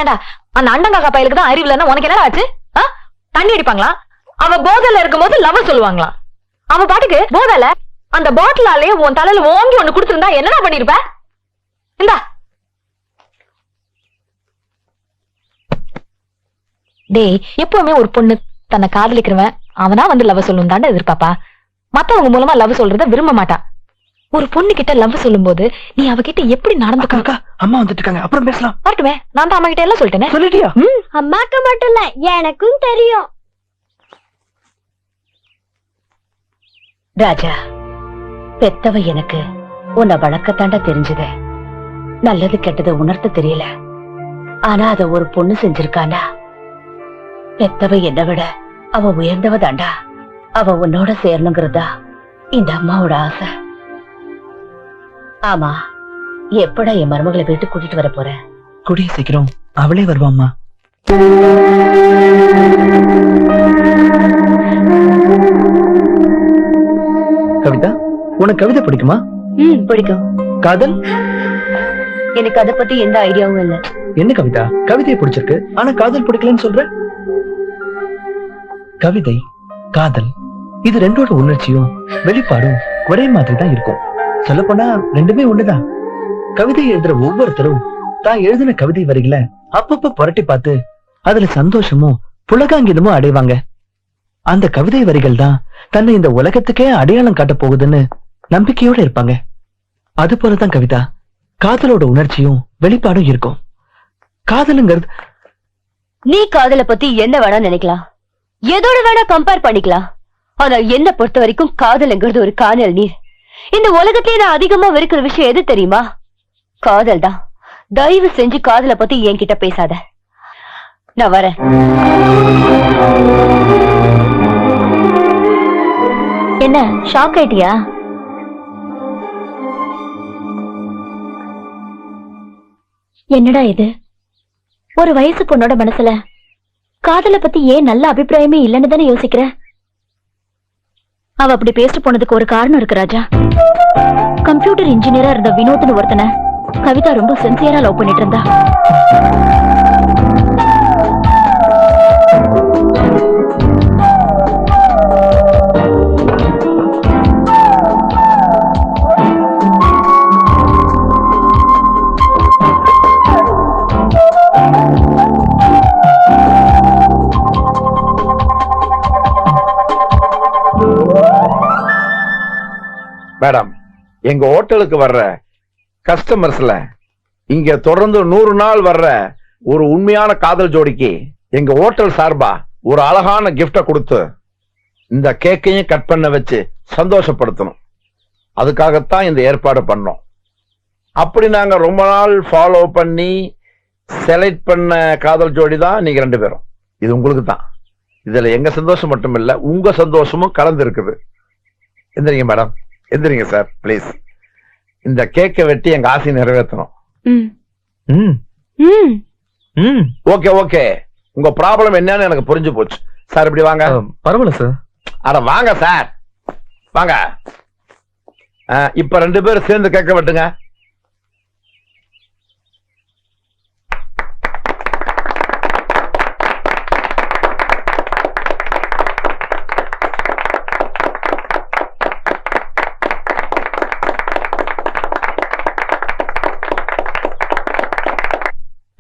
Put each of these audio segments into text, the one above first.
ஏண்டா அந்த அண்டங்காக்கா பயலுக்கு தான் அறிவு இல்லைன்னா உனக்கு என்ன ஆச்சு? தண்ணி அடிப்பாங்களா? அவ போதல இருக்கும் போது லவ் சொல்லுவாங்களா? அவ பாட்டுக்கு போதல அந்த பாட்டிலாலே உன் தலையில ஓங்கி ஒண்ணு கொடுத்திருந்தா என்னடா பண்ணிருப்ப? இந்தா டேய், எப்பவுமே ஒரு பொண்ணு தன்னை காதலிக்கிறவன் அவனா வந்து லவ் சொல்லும் தாண்ட எதிர்பாப்பா. மத்தவங்க மூலமா லவ் சொல்றத விரும்ப மாட்டா. ஒரு பொண்ணு கிட்ட லவ் சொல்லும் போது நீ அவகிட்ட எப்படி நடந்துக்கா? அம்மா வந்துட்டு இருக்காங்க, அப்புறம் பேசலாம். வரட்டுமே, நான் தான் அம்மா கிட்ட எல்லாம் சொல்லிட்டேனே. சொல்லிட்டியா? அம்மாக்கு மட்டும் இல்ல, எனக்கும் தெரியும். ராஜா, பெத்தவ எனக்கு உன்னை வளர்க்கத்தாண்டா தெரிஞ்சது. நல்லது கெட்டது உணர்த்த தெரியல. ஆனா அத ஒரு பொண்ணு செஞ்சிருக்கானா? பெத்தவ என்னை விட அவ உயர்ந்தவ தாண்டா. அவ உன்னோட சேரணுங்கிறதா இந்த அம்மாவோட ஆசை. ஆமா, எப்படா என் மருமகளை வீட்டுக்கு கூட்டிட்டு வர போற? கூடிய சீக்கிரம் அவளே வருவாம்மா. கவிதா, உனக்கு கவிதை பிடிக்குமா? பிடிக்கும். காதல்? எனக்கு அத பத்தி எந்த ஐடியாவும் இல்ல. என்ன கவிதா, கவிதையை பிடிச்சிருக்கு ஆனா காதல் பிடிக்கலன்னு சொல்ற? கவிதை, காதல் இது ரெண்டோட உணர்ச்சியும் வெளிப்பாடும் ஒரே மாதிரி தான் இருக்கும். சொல்ல போனா ரெண்டுமே ஒண்ணுதான். கவிதை எழுதுற ஒவ்வொருத்தரும் தான் எழுதின கவிதை வரிகளை அப்பப்ப புரட்டி பார்த்து அதுல சந்தோஷமும் புலகாங்கிதமும் அடைவாங்க. அந்த கவிதை வரிகள் தான் தன்னை இந்த உலகத்துக்கே அடையாளம் காட்ட போகுதுன்னு நம்பிக்கையோட இருப்பாங்க. அது போலதான் கவிதா, காதலோட உணர்ச்சியும் வெளிப்பாடும் இருக்கும். காதலுங்கிறது நீ காதலை பத்தி என்ன வேணா நினைக்கலாம், எதோட வேணா கம்பேர் பண்ணிக்கலாம். ஆனா என்ன பொறுத்த வரைக்கும் காதல்ங்கிறது ஒரு காணல் நீர். இந்த உலகத்திலே நான் அதிகமா வெறுக்கிற விஷயம் எது தெரியுமா? காதல் தான். தயவு செஞ்சு காதலை பத்தி என்கிட்ட பேசாத. நான் வரேன். என்ன ஷாக் ஆயிட்டியா? என்னடா இது, ஒரு வயசு பொண்ணோட மனசுல காதலை பத்தி ஏன் நல்ல அபிப்பிராயமே இல்லைன்னு தானே யோசிக்கிற? அவ அப்படி பேசிட்டு போனதுக்கு ஒரு காரணம் இருக்கு ராஜா. கம்ப்யூட்டர் இன்ஜினியரா இருந்த வினோத்னு ஒருத்தனை கவிதா ரொம்ப சின்சியரா லவ் பண்ணிட்டு இருந்தா. மேடம், எங்க ஹோட்டலுக்கு வர்ற கஸ்டமர்ஸ்ல இங்க தொடர்ந்து 100 நாள் வர்ற ஒரு உண்மையான காதல் ஜோடிக்கு எங்க ஹோட்டல் சார்பா ஒரு அழகான கிஃப்ட கொடுத்து இந்த கேக்கையும் கட் பண்ண வச்சு சந்தோஷப்படுத்தணும். அதுக்காகத்தான் இந்த ஏற்பாடு பண்ணோம். அப்படி நாங்க ரொம்ப நாள் ஃபாலோ பண்ணி செலக்ட் பண்ண காதல் ஜோடி தான் நீங்க 2 பேரும். இது உங்களுக்கு தான். இதுல எங்க சந்தோஷம் மட்டும் இல்ல, உங்க சந்தோஷமும் கலந்து இருக்குது. எந்திரிங்க மேடம், எந்திரிங்க சார் பிளீஸ். இந்த கேக்கை வெட்டி எங்க ஆசையை நிறைவேற்றணும். ஓகே ஓகே, உங்க ப்ராப்ளம் என்னன்னு எனக்கு புரிஞ்சு போச்சு சார். இப்படி வாங்க. பரவாயில்ல சார். அட வாங்க சார், வாங்க. இப்ப 2 பேரும் சேர்ந்து கேட்க வெட்டுங்க.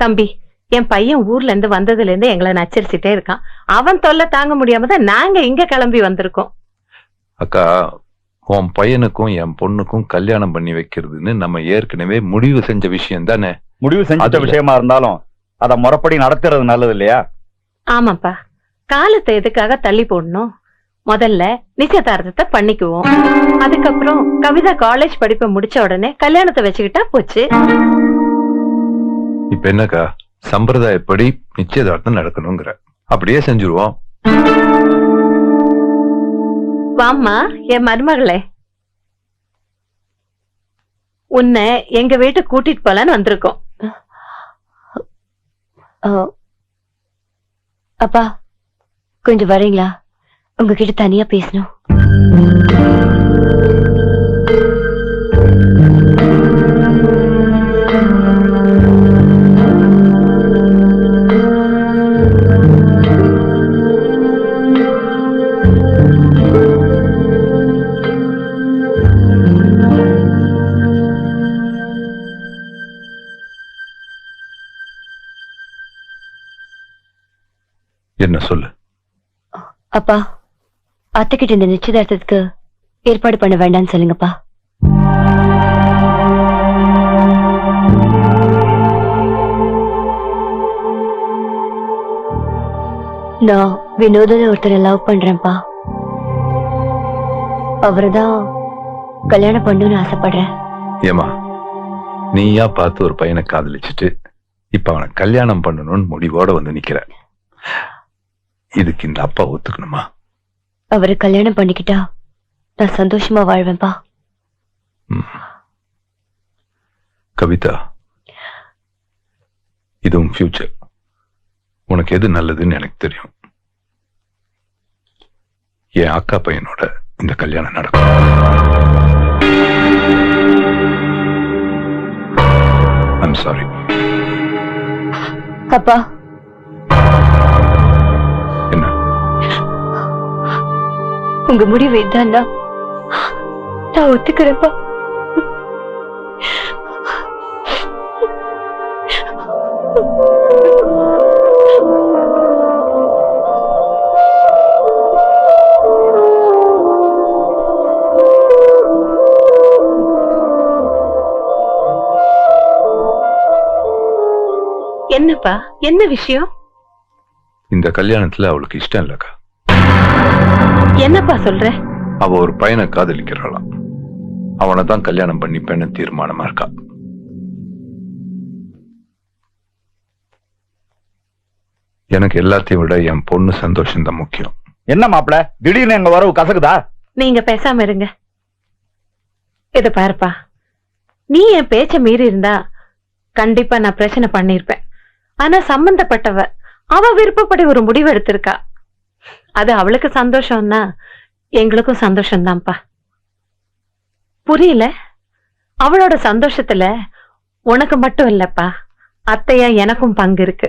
தம்பி, என் பையன் ஊர்ல இருந்து வந்ததுல இருந்து எங்களை நச்சரிச்சுட்டே இருக்கான். அவன் தொல்லை தாங்க முடியாம தான் நாங்க இங்க கிளம்பி வந்திருக்கோம். அக்கா, உன் பையனுக்கும் என் பொண்ணுக்கும் கல்யாணம் பண்ணி வைக்கிறதுன்னு நம்ம ஏற்கனவே முடிவு செஞ்ச விஷயம் தானே. முடிவு செஞ்ச விஷயமா இருந்தாலும் அத முறைப்படி நடத்துறது நல்லது இல்லையா? ஆமாப்பா, காலத்தை எதுக்காக தள்ளி போடணும்? முதல்ல நிச்சயதார்த்தத்தை பண்ணிக்குவோம். அதுக்கப்புறம் கவிதா காலேஜ் படிப்பை முடிச்ச உடனே கல்யாணத்தை வச்சுக்கிட்டா போச்சு. இப்ப என்னக்கா, சம்பிரதாயப்படி நிச்சயதார்த்தம் நடக்கணுங்கிற, அப்படியே செஞ்சுருவோம். வாம்மா என் மருமகளே, உன்னை எங்க வீட்டுக்கு கூட்டிட்டு போலான்னு வந்திருக்கோம். அப்பா கொஞ்சம் வரீங்களா? உங்ககிட்ட தனியா பேசணும். என்ன சொல்லு. அப்பா, அத்தைக்கிட்ட இந்த நிச்சயதார்த்தத்துக்கு ஏற்பாடு பண்ண வேண்டாம்னு சொல்லுங்கப்பா. நான் வினோத ஒருத்தரை லவ் பண்றேன்ப்பா. அவரைதான் கல்யாணம் பண்ணணும்னு ஆசைப்படுறேன். ஏமா, நீயா பார்த்து ஒரு பையனை காதலிச்சுட்டு இப்ப அவனை கல்யாணம் பண்ணணும்னு முடிவோட வந்து நிக்கிற. இதுக்கு இந்த அப்பா ஒத்துக்கணுமா? அவரை கல்யாணம் பண்ணிக்கிட்டா நான் சந்தோஷமா வாழ்வேன்பா. கவிதா, இதுவும் ஃபியூச்சர். உனக்கு எது நல்லதுன்னு எனக்கு தெரியும். என் அக்கா பையனோட இந்த கல்யாணம் நடக்கும். I'm sorry. அப்பா, என்ன? உங்க முடிவு இதுதான்னா நான் ஒத்துக்கிறேன்ப்பா. என்னப்பா, என்ன விஷயம்? இந்த கல்யாணத்துல அவளுக்கு இஷ்டம் இல்லக்கா. என்னப்பா சொல்ற? அவ ஒரு பையனை காதலிக்கிறாளாம். அவனை தான் கல்யாணம் பண்ணிப்பேன்னு தீர்மானமா இருக்கா. எனக்கு எல்லாத்தையும் விட என் பொண்ணு சந்தோஷம் தான் முக்கியம். என்ன மாப்பிள, திடீர்னு எங்க வரவு கசக்குதா? நீங்க பேசாம இருங்க. இத பாருப்பா, நீ என் பேச்ச மீறி இருந்தா கண்டிப்பா நான் பிரச்சனை பண்ணிருப்பேன். ஆனா சம்பந்தப்பட்டவ அவ விருப்பப்படி ஒரு முடிவு எடுத்திருக்கா. அது அவளுக்கு சந்தோஷம்னா எங்களுக்கும் சந்தோஷம்தான்ப்பா. புரியல? அவளோட சந்தோஷத்துல உனக்கு மட்டும் இல்லப்பா, அத்தையா எனக்கும் பங்கு இருக்கு.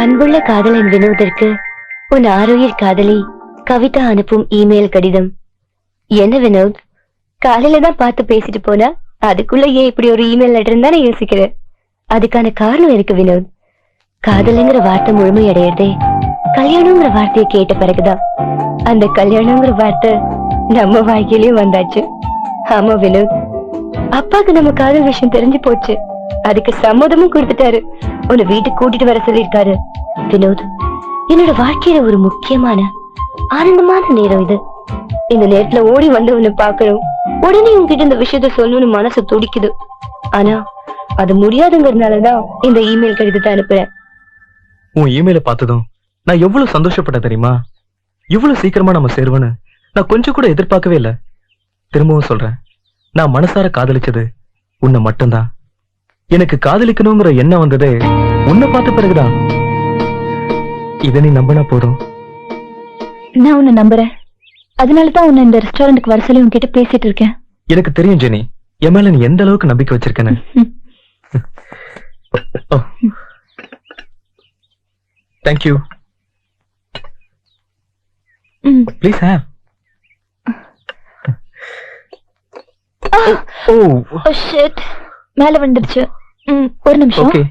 அன்புள்ள காதலன் வினோதிற்கு உன் ஆரோக்கிய காதலி கவிதா அனுப்பும் இமெயில் கடிதம். என்ன வினோத், காலையில தான் பார்த்து பேசிட்டு போனா அதுக்குள்ள ஏன் இப்படி ஒரு இமெயில் லெட்டர் தான் யோசிக்கிறேன். அதுக்கான காரணம் இருக்கு வினோத். காதலுங்கிற வார்த்தை முழுமை அடையிறதே கல்யாணங்கிற வார்த்தையை கேட்ட பிறகுதான். அந்த கல்யாணங்கிற வார்த்தை நம்ம வாழ்க்கையிலயும் வந்தாச்சு. ஆமா வினோத், அப்பாக்கு நம்ம காதல் விஷயம் தெரிஞ்சு போச்சு. அதுக்கு சம்மதமும் கொடுத்துட்டாரு. உன்னை வீட்டுக்கு கூட்டிட்டு வர சொல்லிருக்காரு. வினோத், என்னோட வாழ்க்கையில ஒரு முக்கியமான ஆனந்தமான நேரம் இது. இந்த நேரத்துல ஓடி வந்து உன்னை பாக்கணும், உடனே உங்ககிட்ட இந்த விஷயத்த சொல்லணும்னு மனசு துடிக்குது. ஆனா அது முடியாதுங்கிறதுனாலதான் இந்த இமெயில் கடிதத்தை அனுப்புறேன். உன் இமெயில பார்த்ததும் நான் எவ்வளவு சந்தோஷப்பட்ட தெரியுமா? இவ்வளவு சீக்கிரமா நம்ம சேருவன்னு நான் கொஞ்சம் கூட எதிர்பார்க்கவே இல்லை. திரும்பவும் சொல்றேன், நான் மனசார காதலிச்சது உன்னை மட்டும்தான். எனக்கு காதலிக்கணுங்கிற எண்ணம் வந்ததே உன்னை பார்த்த பிறகுதான். இதை நீ நம்பினா போதும். நான் உன்னை நம்புறேன். அதனாலதான் உன்னை இந்த ரெஸ்டாரண்ட்டுக்கு வர சொல்லி உன்கிட்ட பேசிட்டு இருக்கேன். எனக்கு தெரியும் ஜெனி, என் மேல நீ எந்த அளவுக்கு நம்பிக்கை வச்சிருக்கேன்னு. Thank you. Please have. Oh shit, மேல வந்துருச்சு. ஒரு நிமிஷம். ஓகே.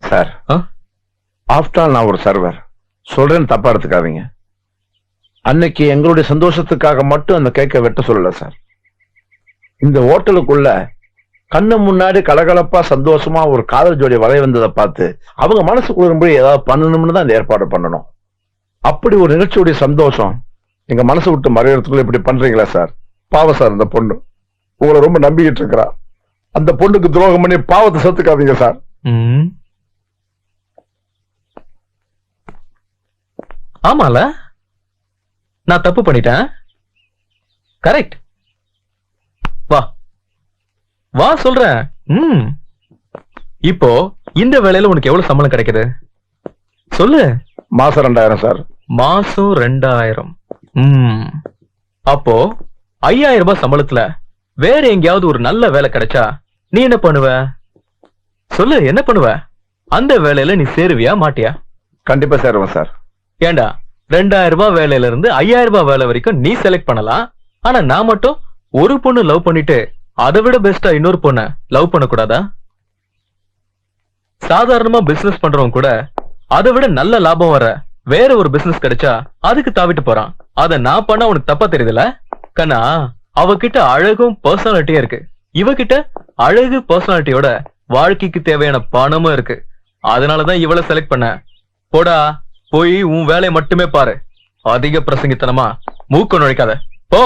சார், ஆஃப்டர் ஆல் நான் ஒரு சர்வர் சொல்றேன்னு தப்பா எடுத்துக்காதீங்க. அன்னைக்கு எங்களுடைய சந்தோஷத்துக்காக மட்டும் அந்த கேக்கை வெட்ட சொல்லல சார். இந்த ஹோட்டலுக்குள்ள கண்ணு முன்னாடி கலகலப்பா சந்தோஷமா ஒரு காதல் ஜோடி வரை வந்ததை பார்த்து அவங்க மனசு குளிரும்படி ஏதாவது பண்ணணும்னு தான் இந்த ஏற்பாடு பண்ணணும். அப்படி ஒரு நிகழ்ச்சியுடைய சந்தோஷம் எங்க மனசு விட்டு மறையறதுக்குள்ள இப்படி பண்றீங்களா சார்? பாவம் சார், அந்த பொண்ணு உங்களை ரொம்ப நம்பிக்கிட்டு இருக்கிறா. அந்த பொண்ணுக்கு துரோகம் பண்ணி பாவத்தை சேர்த்துக்காதீங்க சார். ஆமால, நான் தப்பு பண்ணிட்டேன். கரெக்ட். வா வா சொல்றேன். இப்போ இந்த வேலையில உனக்கு எவ்வளவு சம்பளம் கிடைக்குது சொல்லு. மாசம் 2000 சார். மாசம் 2000. அப்போ 5000 ரூபாய் சம்பளத்துல வேற எங்கேயாவது ஒரு நல்ல வேலை கிடைச்சா நீ என்ன பண்ணுவ சொல்லு? என்ன பண்ணுவ? அந்த வேலையில நீ சேருவியா மாட்டியா? கண்டிப்பா சேருவேன் சார். ஏண்டா, 2000 ரூபாய் வேலையில இருந்து 5000 ரூபாய் வேலை வரைக்கும் நீ செலக்ட் பண்ணலாம். ஆனா நான் மட்டும் ஒரு பொண்ணு லவ் பண்ணிட்டு அதை விட பெஸ்டா இன்னொரு பொண்ண லவ் பண்ணக்கூடாதா? சாதாரணமா பிசினஸ் பண்றவங்க கூட அதை விட நல்ல லாபம் வர வேற ஒரு பிசினஸ் கிடைச்சா அதுக்கு தாவிட்டு போறான். அத நான் பண்ண உனக்கு தப்பா தெரியுதுல கண்ணா? அவகிட்ட அழகும் பர்சனாலிட்டியும் இருக்கு, இவகிட்ட அழகு பர்சனாலிட்டியோட வாழ்க்கைக்கு தேவையான பணமும் இருக்கு. அதனாலதான் இவளை செலக்ட் பண்ண. போடா, போய் உன் வேலையை மட்டுமே பாரு. அதிக பிரசங்கித்தனமா மூக்க நுழைக்காத, போ.